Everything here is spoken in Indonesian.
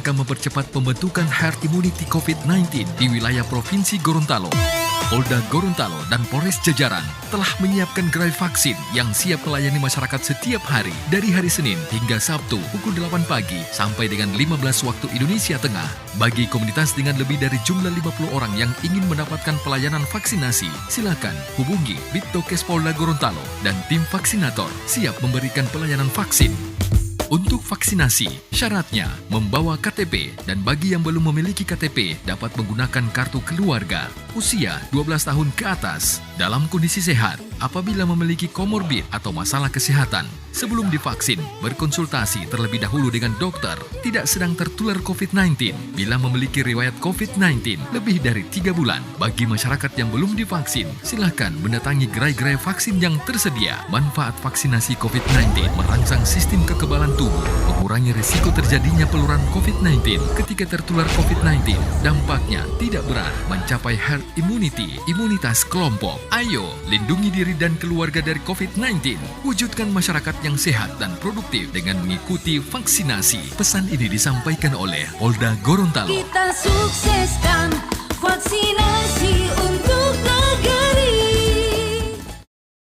rangka mempercepat pembentukan herd immunity COVID-19 di wilayah Provinsi Gorontalo. Polda Gorontalo dan Polres jajaran telah menyiapkan gerai vaksin yang siap melayani masyarakat setiap hari dari hari Senin hingga Sabtu pukul 8 pagi sampai dengan 15 waktu Indonesia Tengah. Bagi komunitas dengan lebih dari jumlah 50 orang yang ingin mendapatkan pelayanan vaksinasi, silakan hubungi Bitdokes Polda Gorontalo dan tim vaksinator siap memberikan pelayanan vaksin. Untuk vaksinasi, syaratnya membawa KTP dan bagi yang belum memiliki KTP dapat menggunakan kartu keluarga, usia 12 tahun ke atas, dalam kondisi sehat, apabila memiliki komorbid atau masalah kesehatan. Sebelum divaksin, berkonsultasi terlebih dahulu dengan dokter, tidak sedang tertular COVID-19 bila memiliki riwayat COVID-19 lebih dari 3 bulan. Bagi masyarakat yang belum divaksin, silakan mendatangi gerai-gerai vaksin yang tersedia. Manfaat vaksinasi COVID-19 merangsang sistem kekebalan tubuh, mengurangi risiko terjadinya peluruhan COVID-19 ketika tertular COVID-19. Dampaknya tidak berat, mencapai herd immunity, imunitas kelompok. Ayo, lindungi diri dan keluarga dari COVID-19. Wujudkan masyarakat yang sehat dan produktif dengan mengikuti vaksinasi. Pesan ini disampaikan oleh Polda Gorontalo. Kita sukseskan vaksinasi.